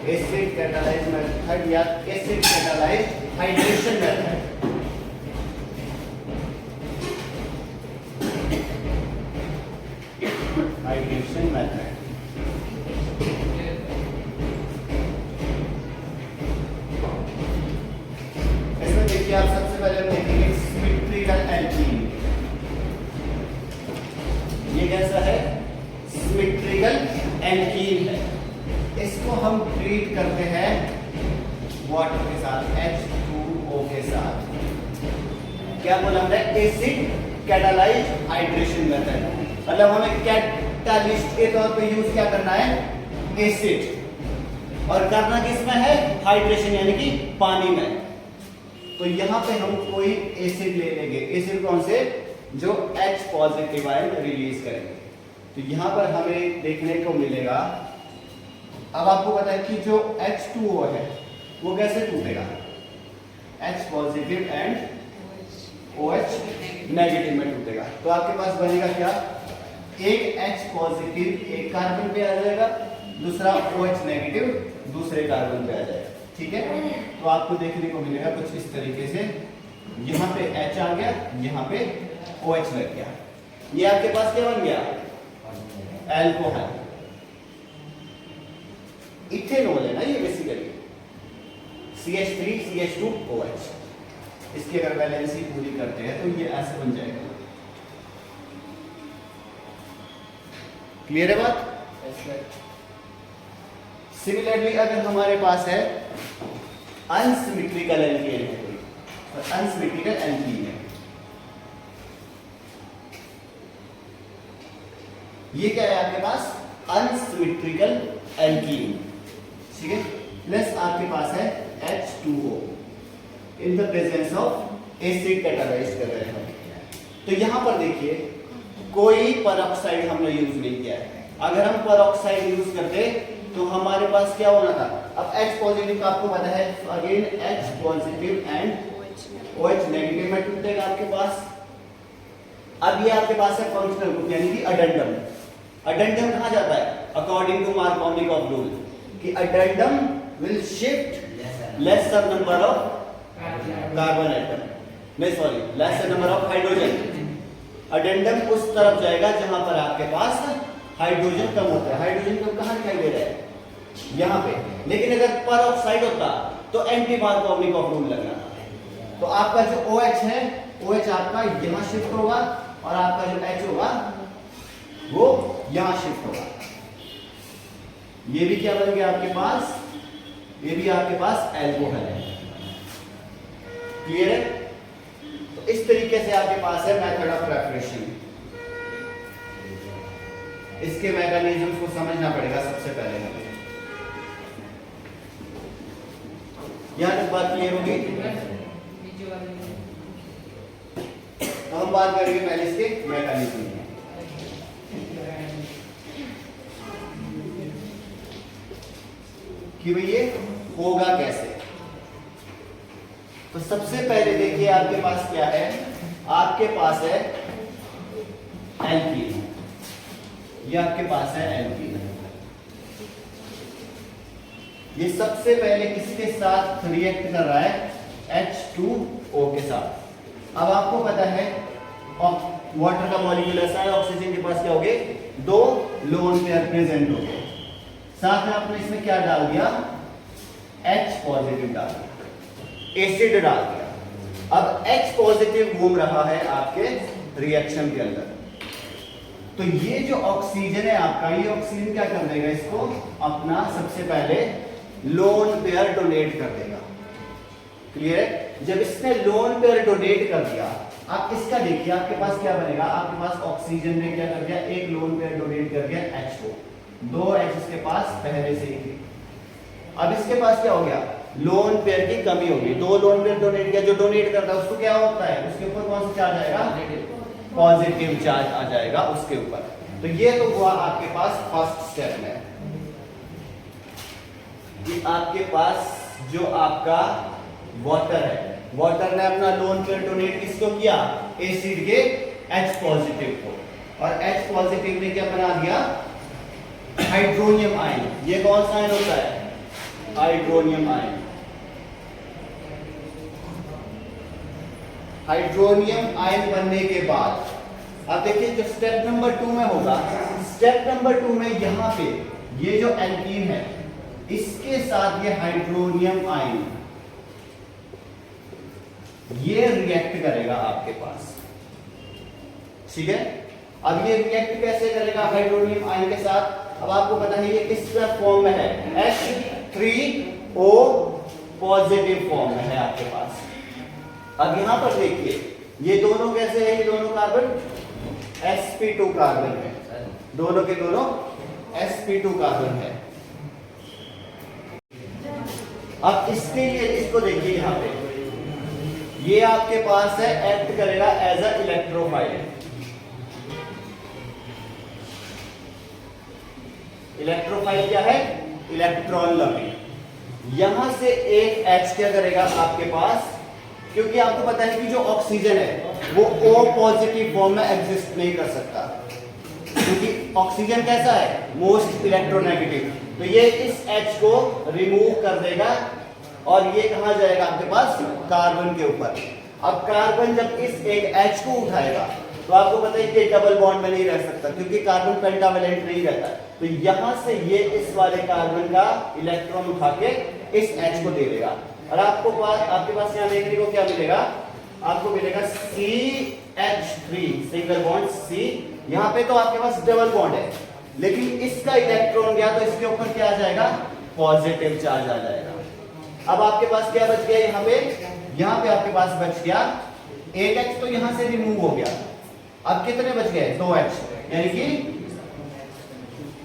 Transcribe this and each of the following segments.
Acid catalyse method या acid catalyse hydration method. Hydration method इसमें देखिए आप सबसे पहले हम देखेंगे सिमेट्रिकल एल्कीन। ये कैसा है? सिमेट्रिकल एल्कीन है। इसको हम ट्रीट करते हैं वाटर के साथ, H2O के साथ। क्या बोला हमने? Acid catalyse hydration method. मतलब हमें कैटालिस्ट के तौर पे यूज क्या करना है? एसिड। और करना किसमें है? हाइड्रेशन यानी कि पानी में। तो यहां पे हम कोई एसिड ले लेंगे। एसिड कौन से? जो H पॉजिटिव आयन रिलीज करेंगे। तो यहां पर हमें देखने को मिलेगा, अब आपको पता है कि जो H2O है वो कैसे टूटेगा? H positive and OH negative में टूटेगा। तो आपके पास बनेगा क्या? एक H पॉजिटिव एक कार्बन पे आ जाएगा, दूसरा OH नेगेटिव दूसरे कार्बन पे आ जाएगा। ठीक है? तो आपको देखने को मिलेगा कुछ इस तरीके से, यहाँ पे H आ गया, यहाँ पे OH लग गया। ये आपके पास क्या बन गया? एल्कोहल। इथेनॉल है ना ये बेसिकली, CH3 CH2 OH। इसकी अगर वैलेंसी पूरी करते हैं तो ये ऐसे बन जाएगा। क्लियर है बात? सिमिलरली अगर हमारे पास है अनसिमेट्रिकल एल्कीन है कोई, और अनसिमेट्रिकल एल्कीन है, ये क्या है आपके पास? Unsymmetrical alkene. ठीक है? प्लस आपके पास है H2O in the presence of acid catalyse कर रहे हैं। तो यहां पर देखिए कोई पेरोक्साइड हमने यूज नहीं किया है। अगर हम पेरोक्साइड यूज करते तो हमारे पास क्या होना था? अब H पॉजिटिव का आपको पता है, again H positive and OH negative में टूटेगा आपके पास। अब ये आपके पास है फंक्शनल ग्रुप यानी कि अडेंडम। अडेंडम कहां जाता है? अकॉर्डिंग टू मार्कोवनिक रूल कि addendum will shift lesser number of carbon atom, नहीं sorry, lesser number of hydrogen. Addendum उस तरफ जाएगा जहां पर आपके पास हाइड्रोजन कम होता है। हाइड्रोजन कम कहां दिखाई दे रहा है? यहां पे। लेकिन अगर पेरोक्साइड होता तो एंटी मार्कोवनिक रूल लगना था। तो आपका जो OH है, OH आपका यहां शिफ्ट होगा और आपका जो H होगा वो यहां शिफ्ट होगा। ये भी क्या बन गया आपके पास? ये भी आपके पास एल्कोहल है। क्लियर है? तो इस तरीके से आपके पास है मेथड ऑफ प्रिपरेशन। इसके मैकेनिज्म को समझना पड़ेगा सबसे पहले हमें। यहां तक बात क्लियर होगी? तो हम बात करेंगे पहले इसके मैकेनिज्म की कि भाई ये होगा कैसे। तो सबसे पहले देखिए आपके पास क्या है? आपके पास है एल्कीन। ये आपके पास है एल्कीन। ये सबसे पहले किसके साथ रिएक्ट कर रहा है? H2O के साथ। अब आपको पता है वाटर का मॉलिक्यूल ऐसा है, ऑक्सीजन के पास क्या हो गए? दो लोन पेयर प्रेजेंट हो गए। साथ में आपने इसमें क्या डाल दिया? H पॉजिटिव डाल दिया, एसिड डाल दिया। अब H पॉजिटिव घूम रहा है आपके रिएक्शन के अंदर। तो ये जो ऑक्सीजन है आपका, ये ऑक्सीजन क्या कर देगा? इसको अपना सबसे पहले लोन पेयर डोनेट कर देगा। क्लियर है? जब इसने लोन पेयर डोनेट कर दिया, आप इसका देखिए आपके पास क्या बनेगा? आपके पास ऑक्सीजन ने क्या कर दिया? एक लोन पेयर डोनेट कर दिया H को, दो H इसके पास पहले से ही थी। अब इसके पास क्या हो गया? लोन पेयर की कमी होगी। दो लोन पेयर डोनेट किया, जो डोनेट करता है उसको क्या होता है? उसके ऊपर कौन सा चार्ज आएगा? पॉजिटिव चार्ज आ जाएगा उसके ऊपर। तो ये तो हुआ आपके पास फर्स्ट स्टेप में कि आपके पास जो आपका वाटर है, वाटर ने अपना लोन पेयर डोनेट किसको किया? एसिड के H पॉजिटिव को, और H पॉजिटिव ने क्या बना दिया? Hydronium ion. ये कौन सा आयन होता है? Hydronium ion. हाइड्रोनियम आयन बनने के बाद अब देखिए जो स्टेप नंबर 2 में होगा, स्टेप नंबर 2 में यहां पे ये जो एल्कीन है इसके साथ ये हाइड्रोनियम आयन ये रिएक्ट करेगा आपके पास, ठीक है। अब ये रिएक्ट कैसे करेगा हाइड्रोनियम आयन के साथ? अब आपको पता है ये किस फॉर्म में है, H3O पॉजिटिव फॉर्म में है आपके पास। अब यहां पर देखिए ये दोनों कैसे है, ये दोनों कार्बन sp2 कार्बन है, दोनों के दोनों sp2 कार्बन है। अब इसके लिए इसको देखिए यहां पे ये आपके पास है एक्ट करेगा एज अ इलेक्ट्रोफाइल। इलेक्ट्रोफाइल क्या है? Electron loving. यहां से एक H क्या करेगा आपके पास, क्योंकि आपको पता है कि जो ऑक्सीजन है वो O पॉजिटिव फॉर्म में एग्जिस्ट नहीं कर सकता, क्योंकि ऑक्सीजन कैसा है? Most electronegative. तो ये इस H को रिमूव कर देगा और ये कहां जाएगा आपके पास? कार्बन के ऊपर। अब कार्बन जब इस एक H को उठाएगा तो आपको पता है कि डबल बॉन्ड में नहीं रह सकता, क्योंकि कार्बन पेंटावेलेंट नहीं रहता। तो यहां से ये इस वाले कार्बन का इलेक्ट्रॉन उठा के इस H को दे देगा और आपके पास यहां देखने को क्या मिलेगा? आपको मिलेगा CH3 सिंगल बॉन्ड C। यहां पे तो आपके पास डबल बॉन्ड है, लेकिन इसका इलेक्ट्रॉन गया तो इसके ऊपर क्या आ जाएगा? पॉजिटिव चार्ज आ जाएगा। अब आपके पास क्या बच गया? यहां पे आपके पास बच गया एक H, तो यहां से रिमूव हो गया। अब कितने बच गए? 2H, यानी कि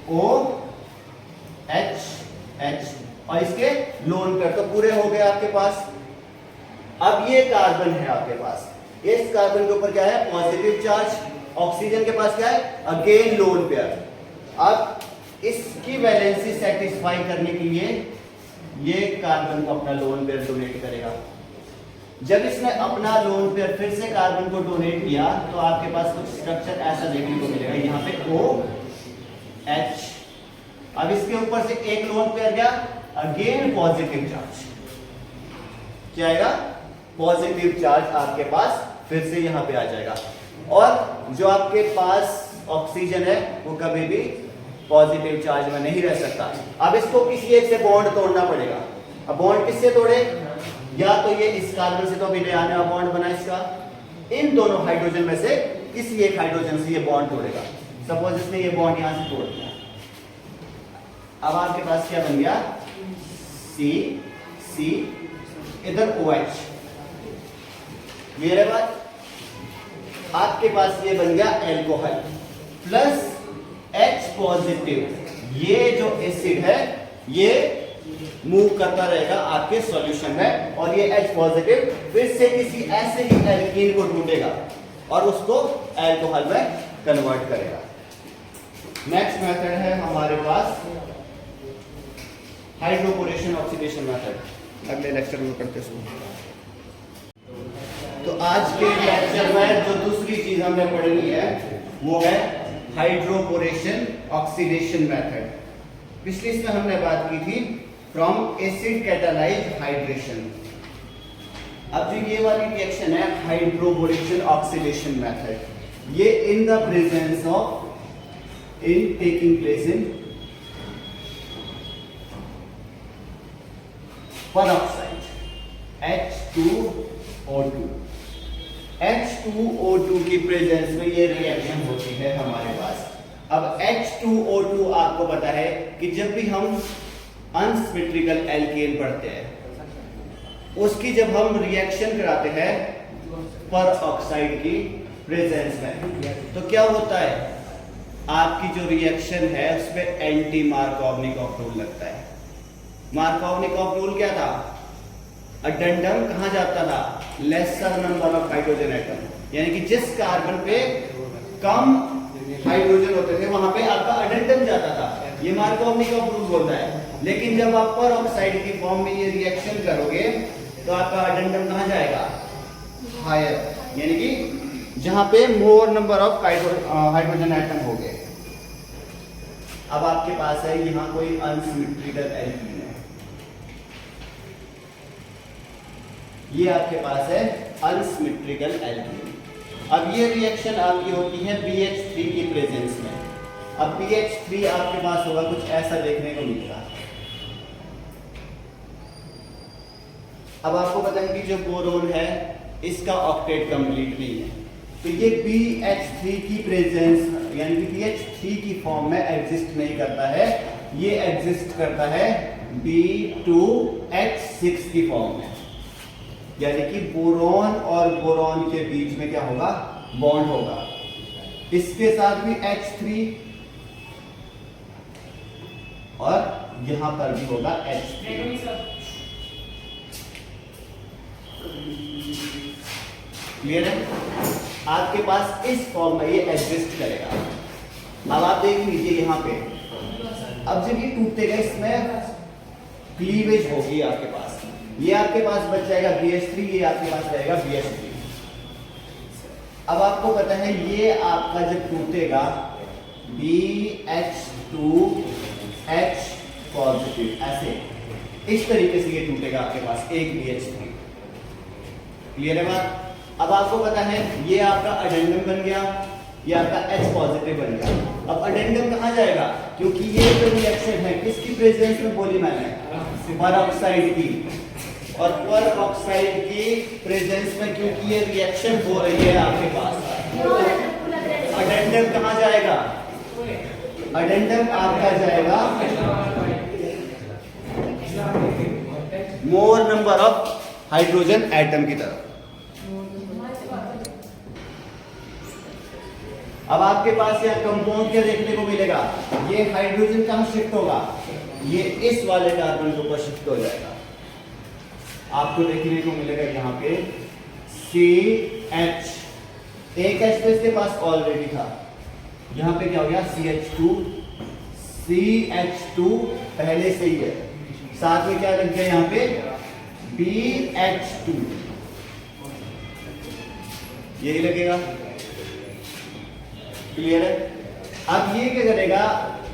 OH और इसके लोन पेयर तो पूरे हो गए आपके पास। अब ये कार्बन है आपके पास, इस कार्बन के ऊपर क्या है? Positive charge. ऑक्सीजन के पास क्या है? Again lone pair. अब इसकी वैलेंसी सेटिस्फाई करने के लिए ये कार्बन को अपना लोन पेयर डोनेट करेगा। जब इसने अपना लोन पेयर फिर से कार्बन को डोनेट किया तो आपके पास कुछ स्ट्रक्चर ऐसा देखने को मिलेगा, यहाँ पे OH। अब इसके ऊपर से एक लोन पेयर गया, अगेन पॉजिटिव चार्ज। क्या आएगा? पॉजिटिव चार्ज आपके पास फिर से यहां पे आ जाएगा। और जो आपके पास ऑक्सीजन है वो कभी भी पॉजिटिव चार्ज में नहीं रह सकता। अब इसको किसी एक से बॉन्ड तोड़ना पड़ेगा। अब बॉन्ड किससे तोड़े? या तो ये इस कार्बन से तो अभी नया नया बॉन्ड बना इसका, इन दोनों हाइड्रोजन में से किसी एक हाइड्रोजन से ये बॉन्ड तोड़ेगा। सपोज इसने ये बॉन्ड यहां से तोड़ दिया, अब आपके पास क्या बन गया? C इधर OH। क्लियर है बात? आपके पास ये बन गया एल्कोहल प्लस H पॉजिटिव। ये जो एसिड है ये मूव करता रहेगा आपके सॉल्यूशन में और ये H पॉजिटिव फिर से किसी ऐसे ही एल्कीन को ढूंढेगा और उसको एल्कोहल में कन्वर्ट करेगा। नेक्स्ट मेथड है हमारे पास हाइड्रोपोरेशन ऑक्सीडेशन मेथड। अगले लेक्चर में करते हैं। तो आज के लेक्चर में जो दूसरी चीज हमने पढ़नी है वो है हाइड्रोपोरेशन ऑक्सीडेशन मेथड। पिछली इसमें हमने बात की थी फ्रॉम एसिड कैटालाइज्ड हाइड्रेशन। अब जो ये वाली रिएक्शन है हाइड्रोपोरेशन ऑक्सीडेशन मेथड, ये in the presence of in taking place in peroxide H2O2। H2O2 की प्रेजेंस में ये रिएक्शन होती है हमारे पास। अब H2O2 आपको पता है कि जब भी हम अनसिमेट्रिकल एल्केन पढ़ते हैं उसकी जब हम रिएक्शन कराते हैं पेरोक्साइड की प्रेजेंस में तो क्या होता है? आपकी जो रिएक्शन है उस पर एंटी मार्कोवनिकॉफ रूल लगता है। मार्कोवनिकॉफ रूल क्या था? अडेंडम कहां जाता था? Laser number of hydrogen atom, यानी कि जिस कार्बन पे कम हाइड्रोजन होते थे वहां पे आपका अडेंडम जाता था। ये मार्कोवनिकॉफ रूल बोलता है। लेकिन जब आप पेरोक्साइड की फॉर्म में ये रिएक्शन करोगे तो आपका अडेंडम कहां जाएगा? हायर, यानी कि जहां पे मोर नंबर ऑफ हाइड्रोजन एटम हो गए। अब आपके पास है यहां कोई अनसिमेट्रिकल एल्कीन है, ये आपके पास है अनसिमेट्रिकल एल्कीन। अब ये रिएक्शन आपकी होती है BH3 की प्रेजेंस में। अब BH3 आपके पास होगा कुछ ऐसा देखने को मिलेगा। अब आपको पता है कि जो बोरोन है इसका ऑक्टेट कंप्लीट नहीं है, तो ये BH3 की प्रेजेंस यानी कि BH3 की फॉर्म में एग्जिस्ट नहीं करता है, ये एग्जिस्ट करता है B2H6 की फॉर्म में। यानी कि बोरॉन और बोरॉन के बीच में क्या होगा, बॉन्ड होगा। इसके साथ भी H3 और यहां पर भी होगा H3। क्लियर है? आपके पास इस फॉर्म में ये एग्जिस्ट करेगा। अब आप देख लीजिए यहां पे, अब जब ये टूटेगा इसमें क्लीवेज होगी आपके पास। ये आपके पास बच जाएगा BH3, ये आपके पास रहेगा BH3। अब आपको पता है ये आपका जब टूटेगा BH2H पॉजिटिव, ऐसे इस तरीके से ये टूटेगा आपके पास एक BH3। क्लियर है बात? अब आपको पता है ये आपका अडेंडम बन गया, ये आपका H पॉजिटिव बन गया। अब अडेंडम कहाँ जाएगा, क्योंकि ये जो रिएक्शन है किसकी प्रेजेंस में बोली मैंने, परऑक्साइड की। और परऑक्साइड की प्रेजेंस में क्योंकि ये रिएक्शन हो रही है आपके पास, अडेंडम कहाँ जाएगा, अडेंडम आपका जाएगा मोर नंबर ऑफ हाइड्रोजन एटम की तरफ। अब आपके पास यह कंपाउंड क्या देखने को मिलेगा, ये हाइड्रोजन कहां शिफ्ट होगा, ये इस वाले कार्बन के ऊपर शिफ्ट हो जाएगा। आपको देखने को मिलेगा यहाँ पे CH, एक H तो इसके पास ऑलरेडी था, यहाँ पे क्या हो गया CH2, CH2 पहले से ही है, साथ में क्या लग गया यहाँ पे BH2, यही लगेगा। क्लियर है? अब ये क्या करेगा,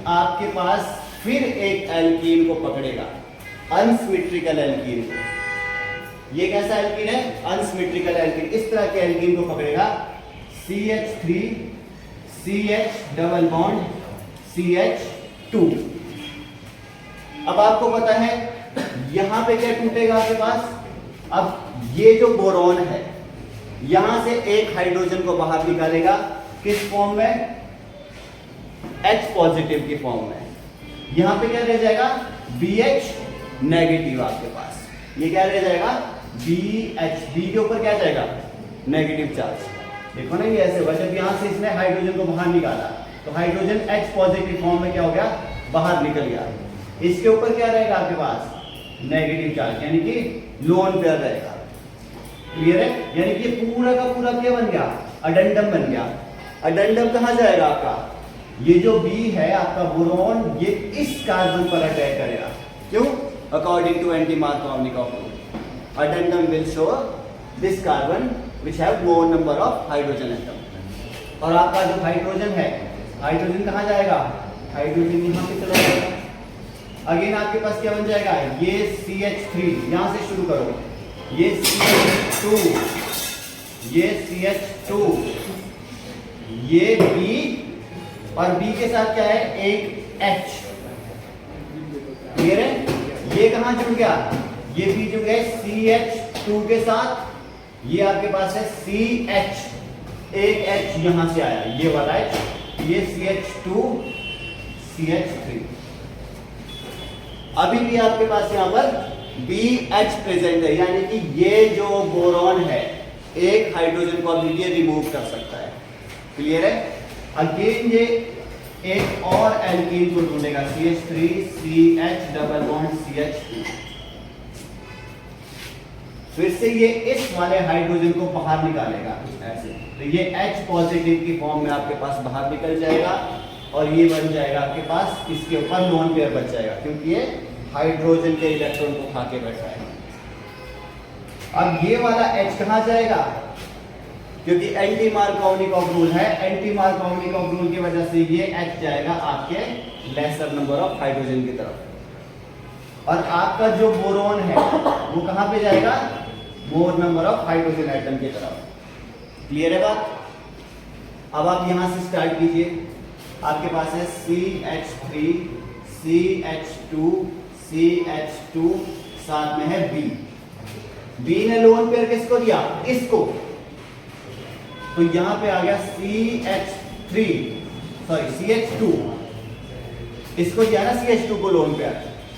आपके पास फिर एक एल्कीन को पकड़ेगा, अनसिमेट्रिकल एल्कीन को। ये कैसा एल्कीन है, अनसिमेट्रिकल एल्कीन। इस तरह के एल्कीन को पकड़ेगा CH3 CH double bond CH2। अब आपको पता है यहां पे क्या टूटेगा आपके पास, अब ये जो बोरॉन है यहां से एक हाइड्रोजन को बाहर निकालेगा, किस फॉर्म में, H पॉजिटिव की फॉर्म में। यहां पे क्या रह जाएगा, BH नेगेटिव आपके पास, ये क्या रह जाएगा BH, B के ऊपर क्या जाएगा, नेगेटिव चार्ज। देखो ना ये ऐसे हुआ, जब यहां से इसने हाइड्रोजन को बाहर निकाला तो हाइड्रोजन H पॉजिटिव फॉर्म में क्या हो गया, बाहर निकल गया। इसके ऊपर क्या रहेगा आपके पास, नेगेटिव चार्ज, यानी कि लोन पेयर रहेगा। क्लियर है? यानी कि पूरा का पूरा क्या बन गया, अडेंडम बन गया। अडेंडम कहां जाएगा आपका, ये जो B है आपका बोरॉन, ये इस कार्बन पर अटैक करेगा। क्यों? According to anti-Markovnikov rule, addendum will show this carbon which have more number of hydrogen atom। और आपका जो हाइड्रोजन है, हाइड्रोजन कहाँ जाएगा, हाइड्रोजन यहाँ पे चला जाएगा। अगेन आपके पास क्या बन जाएगा, ये CH3, यहां से शुरू करो, ये CH2, ये CH2, ये B और B के साथ क्या है, एक H। क्लियर है? ये कहां जुड़ गया, ये भी जुड़ गए CH2 के साथ, ये आपके पास है CH, एक H यहां से आया, ये वाला H, ये CH2 CH3। अभी भी आपके पास यहां पर BH प्रेजेंट है, यानी कि ये जो बोरॉन है एक हाइड्रोजन को अभी ये रिमूव कर सकता है। क्लियर है? अगेन ये एक और एल्कीन को ढूंढेगा, CH3 CH double bond CH2। फिर से ये इस वाले हाइड्रोजन को बाहर निकालेगा ऐसे, तो ये H पॉजिटिव की फॉर्म में आपके पास बाहर निकल जाएगा और ये बन जाएगा आपके पास, इसके ऊपर लोन पेयर बच जाएगा क्योंकि ये हाइड्रोजन के इलेक्ट्रॉन को खा के बैठा है। अब ये वाला H कहां जाएगा, क्योंकि एंटी मार्कोवनिक रूल है, एंटी मार्कोवनिक रूल की वजह से ये H जाएगा आपके लेसर नंबर ऑफ हाइड्रोजन की तरफ। और आपका जो बोरॉन है वो कहां पे जाएगा, मोर नंबर ऑफ हाइड्रोजन एटम की तरफ। क्लियर है बात? अब आप यहां से स्टार्ट कीजिए। आपके पास है CH3 CH2 CH2, साथ में है B ने लोन पेयर किसको दिया? इसको। तो यहां पे आ गया CH2, इसको दिया ना CH2 को लोन पेयर।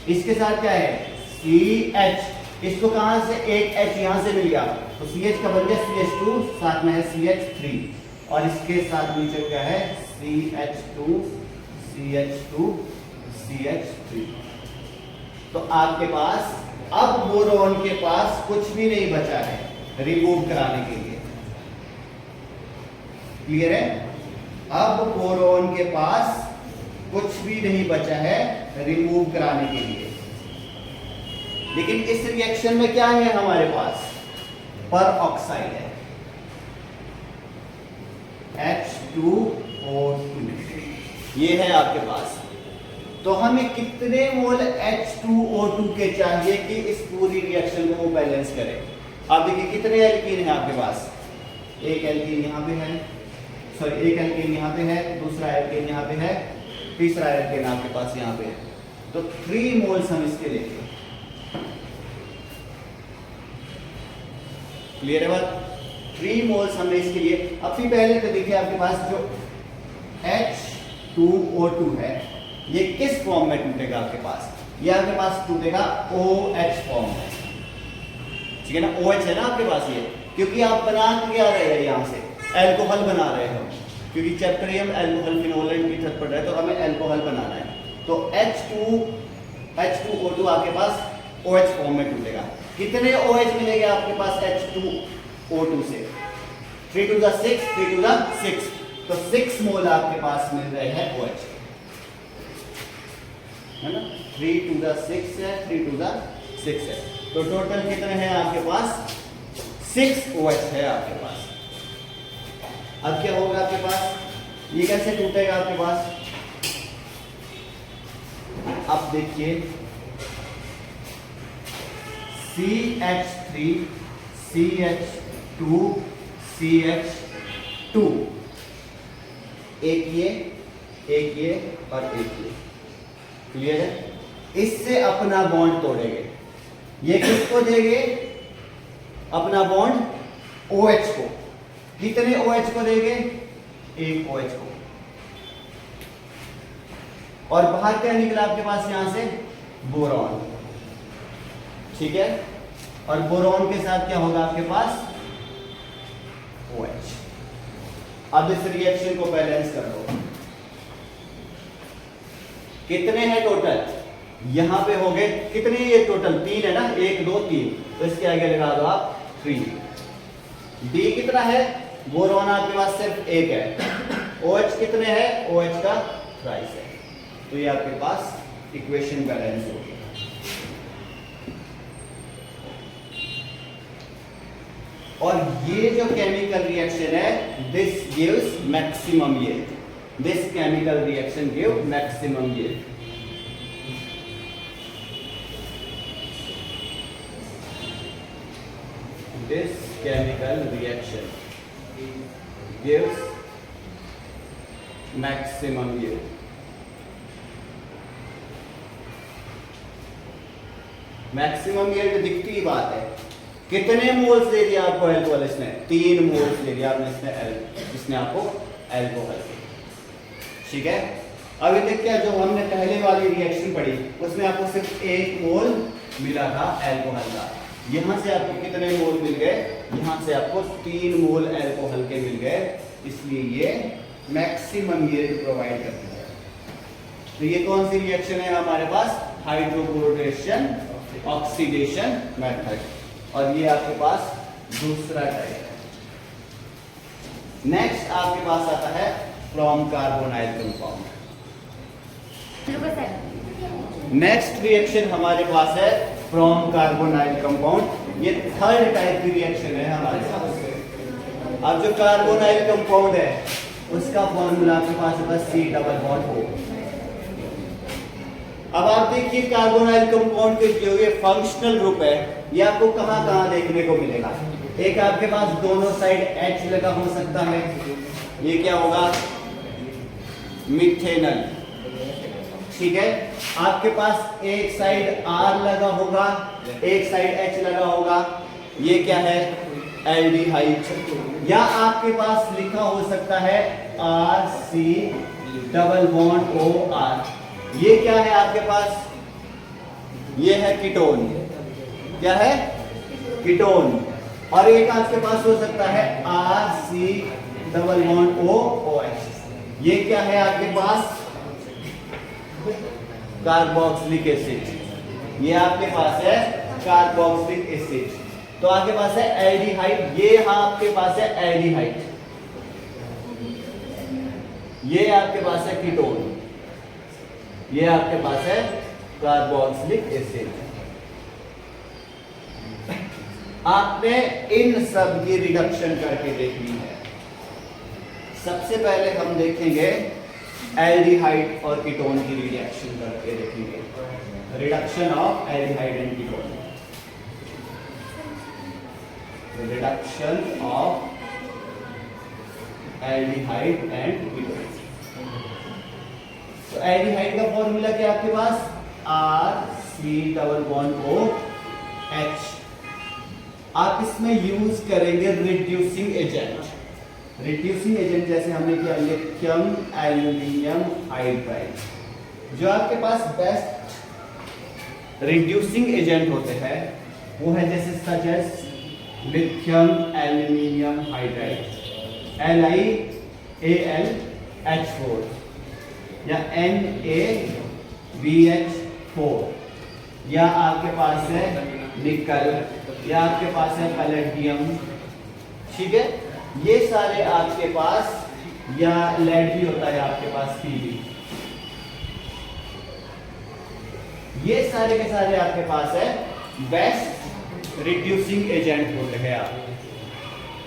इसके साथ क्या है? CH, इसको कहां से एक H यहां से मिल गया, तो CH का बन गया CH2, साथ में है CH3, और इसके साथ नीचे क्या है? CH2 CH2 CH3। तो आपके पास अब बोरोन के पास कुछ भी नहीं बचा है रिमूव कराने के लिए। क्लियर है? अब बोरोन के पास कुछ भी नहीं बचा है रिमूव कराने के लिए। लेकिन इस रिएक्शन में क्या है हमारे पास? पर ऑक्साइड है, H2O2 ये है आपके पास। तो हमें कितने मोल H2O2 के चाहिए कि इस पूरी रिएक्शन को बैलेंस करें? आप देखिए कितने एल्कीन है आपके पास। एक एल्कीन यहाँ पे है, सॉरी एक एल्कीन यहाँ पे है, दूसरा एल्कीन यहाँ पे है, तीसरा एल्कीन आपके पास यहाँ पे है। तो 3 मोल्स हम इसके लेंगे। क्लियर है बात? 3 मोल्स हमने इसके लिए। अब फिर पहले तो देखिए आपके पास जो H2O2 है ये किस फॉर्म में टूटेगा? आपके पास ये आपके पास टूटेगा OH फॉर्म में। ठीक है ना? OH है ना आपके पास ये, क्योंकि आप बना क्या रहे हैं यहां से? एल्कोहल बना रहे हो, क्योंकि चैप्टर ही हम एल्कोहल फिनोल एंड ईथर पढ़ रहे हैं, तो हमें एल्कोहल बनाना है। तो H2O2 आपके पास OH फॉर्म में टूटेगा। कितने OH मिलेंगे आपके पास H2O2 से? 3 to the 6, 3 to the 6, तो 6 मोल आपके पास मिल रहे हैं OH, है ना? 3 to the 6 है, 3 to the 6 है, तो टोटल कितने हैं आपके पास? 6 OH है आपके पास। अब क्या होगा आपके पास? ये कैसे टूटेगा आपके पास? अब देखिए CH3 CH2 CH2, एक ये और एक ये। क्लियर है? इससे अपना बॉन्ड तोड़ेंगे। ये किसको देंगे? अपना बॉन्ड OH को। कितने OH को देंगे? एक OH को। और बाहर क्या निकला आपके पास यहां से? बोरॉन। ठीक है? और बोरॉन के साथ क्या होगा आपके पास? OH। अब इस रिएक्शन को बैलेंस कर लो। कितने हैं टोटल? यहां पे हो गए कितने? ये टोटल 3 है ना, 1 2 3, तो इसके आगे लगा दो आप 3। D कितना है? बोरॉन आपके पास सिर्फ 1 है। OH कितने हैं? OH का थ्राइस है। तो ये आपके पास इक्वेशन बैलेंस हो गई। और ये जो केमिकल रिएक्शन है, this gives maximum yield. This chemical reaction give maximum yield. This chemical reaction gives maximum yield. Maximum yield दिखती ही बात है। कितने मोल्स दे दिया आपको एल्कोहल? इसने 3 मोल्स दे दिया आपने इसने आपको एल्कोहल के। ठीक है? अभी तक क्या जो हमने पहले वाली रिएक्शन पढ़ी उसमें आपको सिर्फ 1 मोल मिला था एल्कोहल का। यहां से आपको कितने मोल मिल गए? यहां से आपको 3 मोल एल्कोहल के मिल गए, इसलिए ये मैक्सिमम यील्ड प्रोवाइड करती है। तो ये कौन सी रिएक्शन है हमारे पास? हाइड्रोक्लोरेशन ऑक्सीडेशन मेथड, और ये आपके पास दूसरा टाइप है। नेक्स्ट आपके पास आता है from carbonyl compound. Next reaction हमारे पास है फ्रॉम कार्बोनाइल कंपाउंड। ये थर्ड टाइप की रिएक्शन है हमारे पास। अब जो कार्बोनाइल कंपाउंड है उसका फॉर्मूला आपके पास है बस C डबल बॉन्ड O। अब आप देखिए कार्बोनाइल कंपाउंड के जो ये फंक्शनल ग्रुप है ये आपको कहां कहां देखने को मिलेगा। एक आपके पास दोनों साइड H लगा हो सकता है, ये क्या होगा, मिथेनल। ठीक है, आपके पास एक साइड R लगा होगा, एक साइड H लगा होगा, ये क्या है, एल्डिहाइड। या आपके पास लिखा हो सकता है RC डबल बॉन्ड OR, ये क्या है आपके पास, ये है कीटोन। क्या है, कीटोन। और एक आपके पास हो सकता है RC डबल बॉन्ड OH, ये क्या है आपके पास, कार्बोक्सिलिक एसिड। ये आपके पास है कार्बोक्सिलिक एसिड। तो आपके पास है एल्डिहाइड, ये आपके पास है एल्डिहाइड, ये आपके पास है कीटोन, ये आपके पास है कार्बोक्सिलिक एसिड। आपने इन सब की रिडक्शन करके देखनी है। सबसे पहले हम देखेंगे एल्डिहाइड और कीटोन की रिडक्शन करके देखेंगे, reduction of aldehyde and ketone, reduction of aldehyde and ketone. तो एल्डिहाइड का फॉर्मूला क्या आपके पास, RC डबल बॉन्ड OH। आप इसमें यूज करेंगे रिड्यूसिंग एजेंट। रिड्यूसिंग एजेंट जैसे हमने किया लिथियम एल्यूमिनियम हाइड्राइड। जो आपके पास बेस्ट रिड्यूसिंग एजेंट होते हैं वो है जैसे such as lithium aluminium hydride, LiAlH4 या NaBH4, या आपके पास है निकल, या आपके पास है पैलेडियम। ठीक है, ये सारे आपके पास, या लेड भी होता है आपके पास Pb, ये सारे के सारे आपके पास है बेस्ट रिड्यूसिंग एजेंट होते हैं।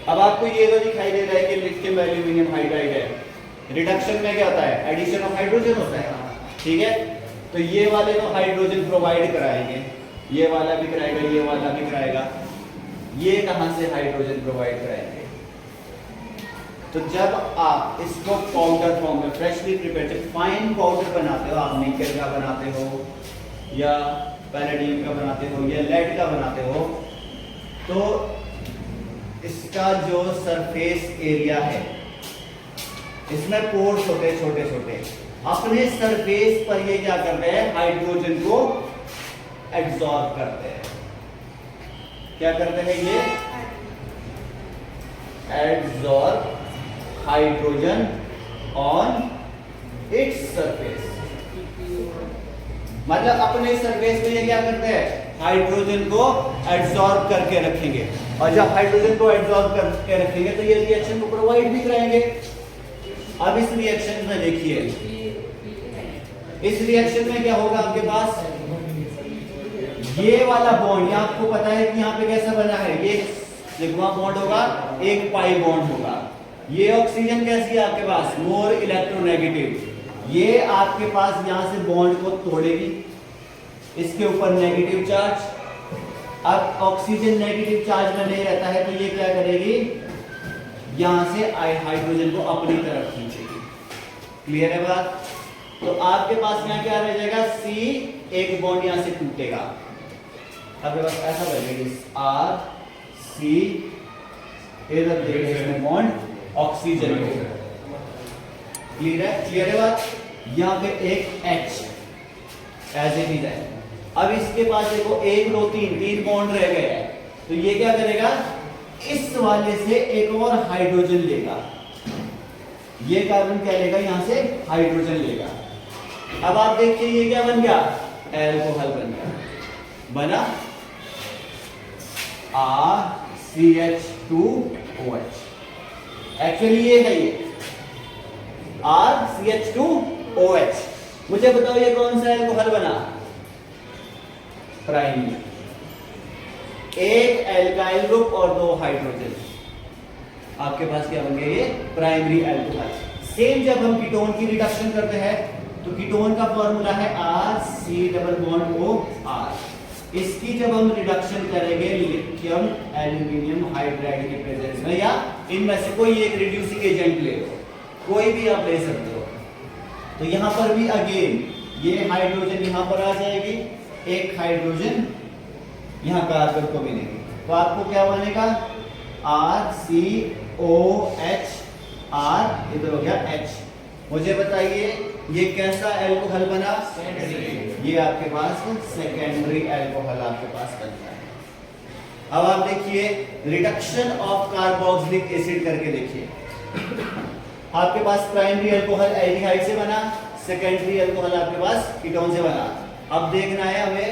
अब आपको ये तो दिखाई दे रहा है कि लिथियम एल्यूमिनियम हाइड्राइड है, रिडक्शन में क्या होता है, एडिशन ऑफ हाइड्रोजन होता है। ठीक है, तो ये वाले तो हाइड्रोजन प्रोवाइड कराएंगे, ये वाला भी कराएगा, ये वाला भी कराएगा, ये कहां से हाइड्रोजन प्रोवाइड कराएंगे। तो जब आप इसको पाउडर फॉर्म में फ्रेशली प्रिपेयर्ड फाइन पाउडर बनाते हो, आप निकल का बनाते हो या पैलेडियम का बनाते हो या लेड का बनाते हो, तो इसका जो सरफेस एरिया है, इसमें पोर्स होते हैं छोटे छोटे, अपने सरफेस पर ये क्या करते हैं, हाइड्रोजन को एब्जॉर्ब करते हैं। क्या करते हैं ये, absorb hydrogen on its surface. मतलब अपने सरफेस पे ये क्या करते हैं, हाइड्रोजन को एब्जॉर्ब करके रखेंगे, और जब हाइड्रोजन को एब्जॉर्ब करके रखेंगे तो ये रिएक्शन को प्रोवाइड भी कराएंगे। अब इस रिएक्शन में देखिए, इस रिएक्शन में क्या होगा आपके पास, ये वाला बॉन्ड, ये आपको पता है कि यहाँ पे कैसा बना है, ये सिग्मा बॉन्ड होगा, एक पाई बॉन्ड होगा। ये ऑक्सीजन कैसी है आपके पास, मोर इलेक्ट्रोनेगेटिव, ये आपके पास यहां से बॉन्ड को तोड़ेगी, इसके ऊपर नेगेटिव चार्ज। अब ऑक्सीजन नेगेटिव चार्ज में नहीं रहता है तो ये क्या करेगी, यहां से हाइड्रोजन को अपनी तरफ खींचेगी। क्लियर है बात। तो आपके पास यहां क्या रह जाएगा, C, एक बॉन्ड यहां से टूटेगा, आपके पास ऐसा बनेगी RC, इधर देखिए बॉन्ड ऑक्सीजन को। क्लियर है, क्लियर है बात। यहाँ पे एक H एज इट इज है। अब इसके पास देखो 1 2 3 बॉन्ड रह गए हैं, तो ये क्या करेगा, इस वाले से एक और हाइड्रोजन लेगा, ये कार्बन क्या लेगा, यहां से हाइड्रोजन लेगा। अब आप देखिए ये क्या बन गया, एल्कोहल बन गया, बना RCH2OH। एक्चुअली ये है, ये RCH2OH। मुझे बताओ ये कौन सा एल्कोहल बना, प्राइमरी, एक एल्काइल ग्रुप और 2 हाइड्रोजन, आपके पास क्या बन गया, ये प्राइमरी एल्कोहल। सेम जब हम कीटोन की रिडक्शन करते हैं तो कीटोन का फॉर्मूला है RC C double bond O R. इसकी जब हम रिडक्शन करेंगे लिथियम एल्यूमिनियम हाइड्राइड के प्रेजेंस में, या इनमें से कोई एक रिड्यूसिंग एजेंट ले लो, कोई भी आप ले सकते हो, तो यहां पर भी अगेन ये हाइड्रोजन यहां पर आ जाएगी, एक हाइड्रोजन यहां कार्बन को मिलेगी, तो आपको क्या बनेगा RCOH R, इधर हो गया H। मुझे बताइए ये कैसा एल्कोहल बना? ये आपके पास सेकेंडरी एल्कोहल आपके पास बनता है। अब आप देखिए रिडक्शन ऑफ कार्बोक्सिलिक एसिड करके देखिए, आपके पास प्राइमरी एल्कोहल एल्डिहाइड से बना, सेकेंडरी एल्कोहल आपके पास कीटोन से बना। अब देखना है हमें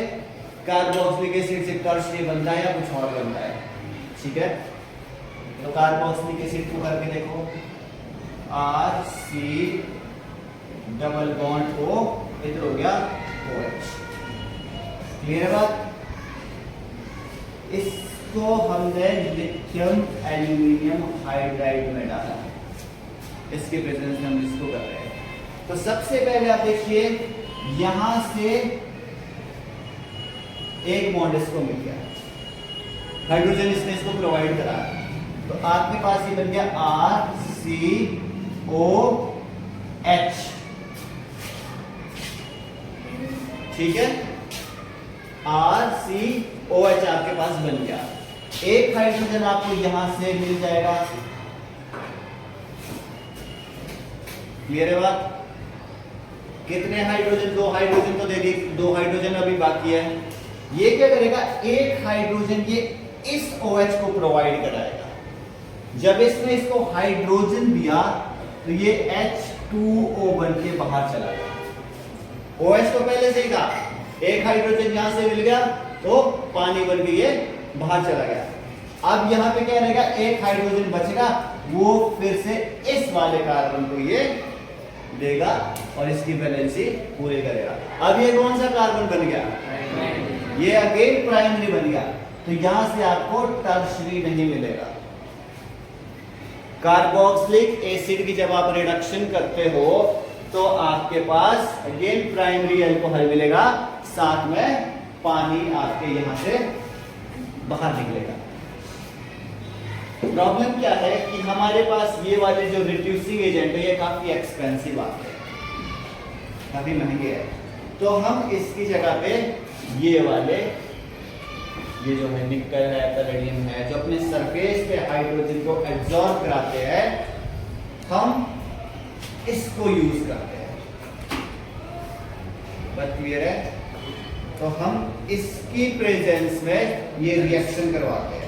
कार्बोक्सिलिक एसिड से टर्शरी बनता है या कुछ और बनता है, ठीक है? तो कार्बोक्सिलिक एसिड को करके देखो, RC डबल बॉन्ड O, इधर हो गया OH। क्लियर है बात? इसको हमने लिथियम एल्यूमिनियम हाइड्राइड में डाला, इसके प्रेजेंस में हम इसको कर रहे हैं। तो सबसे पहले आप देखिए यहां से एक बॉन्ड इसको मिल गया, हाइड्रोजन इसने इसको प्रोवाइड करा, तो आपके पास ये बन गया RCOH, ठीक है? RCOH आपके पास बन गया। एक हाइड्रोजन आपको यहां से मिल जाएगा। क्लियर है बात? कितने हाइड्रोजन? दो हाइड्रोजन तो दे दी, दो हाइड्रोजन अभी बाकी है। ये क्या करेगा, एक हाइड्रोजन ये इस OH को प्रोवाइड कराएगा। जब इसने इसको हाइड्रोजन दिया तो ये H2O बन के बाहर चला गया। OH तो पहले से ही था, एक हाइड्रोजन यहां से मिल गया तो पानी बन के ये बाहर चला गया। अब यहां पे क्या रहेगा, एक हाइड्रोजन बचेगा, वो फिर से इस वाले कार्बन को ये देगा और इसकी वैलेंसी पूरी करेगा। अब ये कौन सा कार्बन बन गया? ये अगेन प्राइमरी बन गया, तो यहां से आपको टर्शरी नहीं मिलेगा। कार्बोक्सिलिक एसिड की जब आप रिडक्शन करते हो तो आपके पास अगेन प्राइमरी एल्कोहल मिलेगा, साथ में पानी आपके यहां से बाहर निकलेगा। प्रॉब्लम क्या है कि हमारे पास ये वाले जो रिड्यूसिंग एजेंट है ये काफी एक्सपेंसिव आते हैं, काफी महंगे हैं, तो हम इसकी जगह पे ये वाले, ये जो है निकल है, पैलेडियम है, जो अपने सरफेस पे हाइड्रोजन को एब्जॉर्ब कराते हैं, हम इसको यूज करते हैं। बात क्लियर है? तो हम इसकी प्रेजेंस में ये रिएक्शन करवाते हैं।